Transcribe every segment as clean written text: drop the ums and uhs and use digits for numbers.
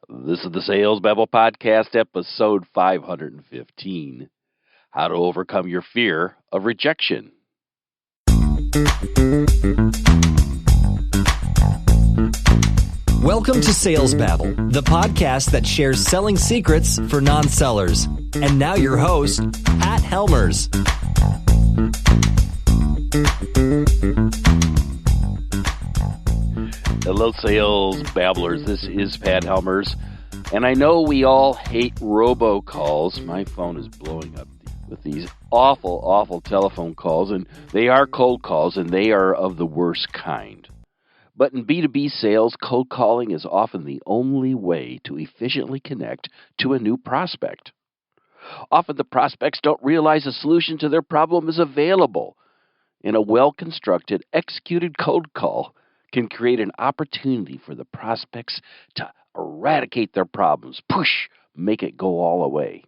This is the Sales Babble Podcast, episode 515, How to Overcome Your Fear of Rejection. Welcome to Sales Babble, the podcast that shares selling secrets for non-sellers. And now your host, Pat Helmers. Hello, Sales Babblers. This is Pat Helmers. And I know we all hate robocalls. My phone is blowing up with these awful telephone calls. And they are cold calls, and they are of the worst kind. But in B2B sales, cold calling is often the only way to efficiently connect to a new prospect. Often the prospects don't realize a solution to their problem is available. And a well-constructed, executed cold call can create an opportunity for the prospects to eradicate their problems, make it go all away.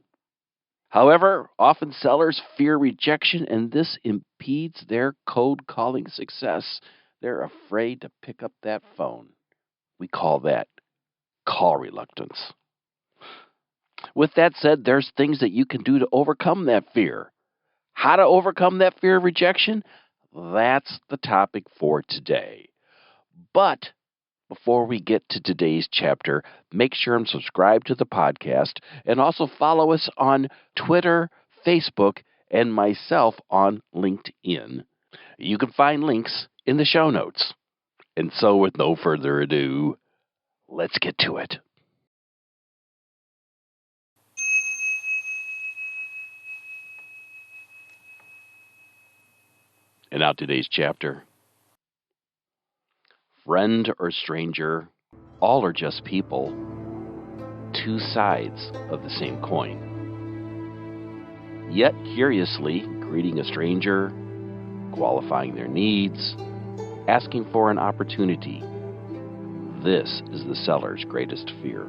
However, often sellers fear rejection, and this impedes their cold calling success. They're afraid to pick up that phone. We call that call reluctance. With that said, there's things that you can do to overcome that fear. How to overcome that fear of rejection? That's the topic for today. But before we get to today's chapter, make sure and subscribe to the podcast and also follow us on Twitter, Facebook, and myself on LinkedIn. You can find links in the show notes. And so with no further ado, let's get to it. And now today's chapter. Friend or stranger, all are just people, two sides of the same coin. Yet, curiously, greeting a stranger, qualifying their needs, asking for an opportunity, this is the seller's greatest fear.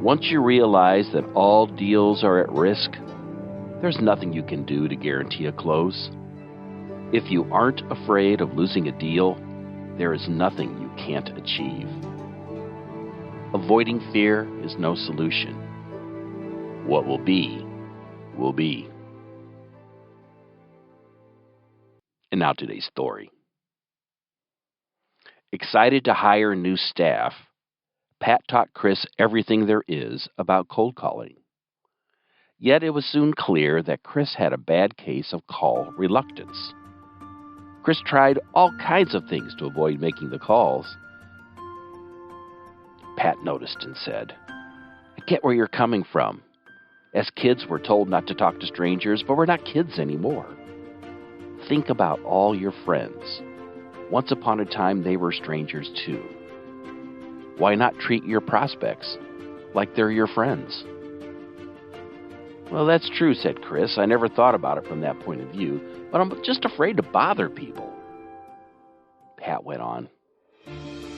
Once you realize that all deals are at risk, there's nothing you can do to guarantee a close. If you aren't afraid of losing a deal, there is nothing you can't achieve. Avoiding fear is no solution. What will be, will be. And now today's story. Excited to hire new staff, Pat taught Chris everything there is about cold calling. Yet it was soon clear that Chris had a bad case of call reluctance. Chris tried all kinds of things to avoid making the calls. Pat noticed and said, "I get where you're coming from. As kids, we're told not to talk to strangers, but we're not kids anymore. Think about all your friends. Once upon a time, they were strangers too. Why not treat your prospects like they're your friends?" "Well, that's true," said Chris. "I never thought about it from that point of view, but I'm just afraid to bother people." Pat went on.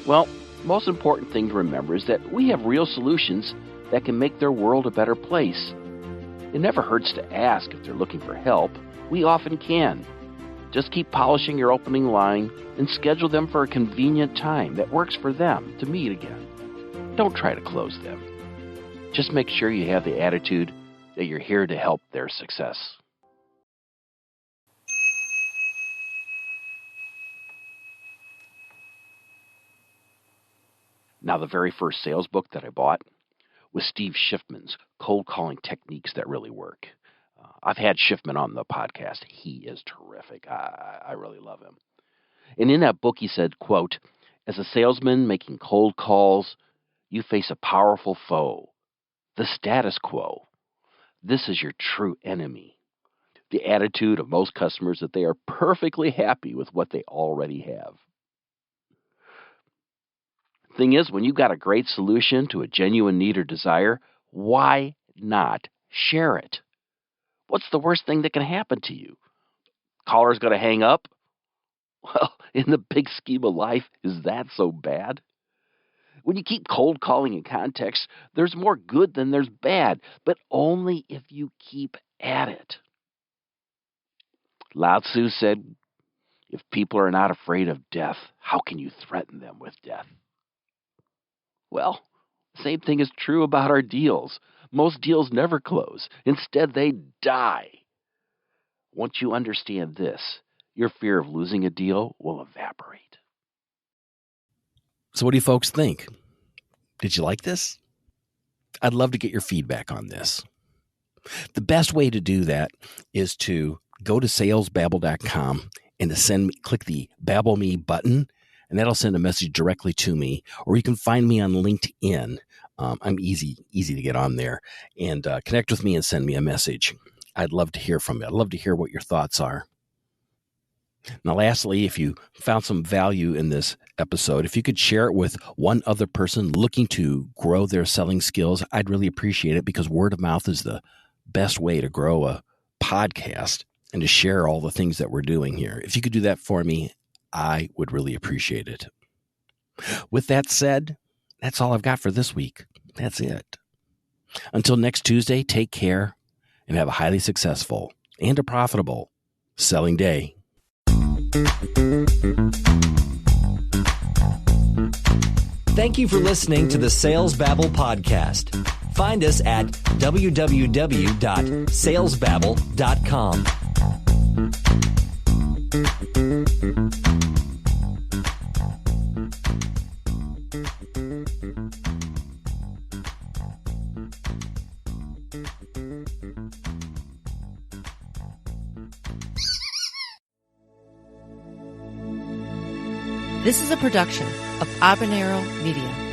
"Well, most important thing to remember is that we have real solutions that can make their world a better place. It never hurts to ask if they're looking for help. We often can. Just keep polishing your opening line and schedule them for a convenient time that works for them to meet again. Don't try to close them. Just make sure you have the attitude that you're here to help their success." Now, the very first sales book that I bought was Steve Schiffman's Cold Calling Techniques That Really Work. I've had Schiffman on the podcast. He is terrific. I really love him. And in that book, he said, quote, "As a salesman making cold calls, you face a powerful foe, the status quo. This is your true enemy. The attitude of most customers that they are perfectly happy with what they already have." Thing is, when you've got a great solution to a genuine need or desire, why not share it? What's the worst thing that can happen to you? Caller's going to hang up? Well, in the big scheme of life, is that so bad? When you keep cold calling in context, there's more good than there's bad, but only if you keep at it. Lao Tzu said, "If people are not afraid of death, how can you threaten them with death?" Well, the same thing is true about our deals. Most deals never close. Instead, they die. Once you understand this, your fear of losing a deal will evaporate. So what do you folks think? Did you like this? I'd love to get your feedback on this. The best way to do that is to go to salesbabble.com and to click the Babble Me button, and that'll send a message directly to me. Or you can find me on LinkedIn. I'm easy to get on there, and connect with me and send me a message. I'd love to hear from you. I'd love to hear what your thoughts are. Now, lastly, if you found some value in this episode, if you could share it with one other person looking to grow their selling skills, I'd really appreciate it, because word of mouth is the best way to grow a podcast and to share all the things that we're doing here. If you could do that for me, I would really appreciate it. With that said, that's all I've got for this week. That's it. Until next Tuesday, take care and have a highly successful and a profitable selling day. Thank you for listening to the Sales Babble podcast. Find us at www.salesbabble.com. This is a production of Habanero Media.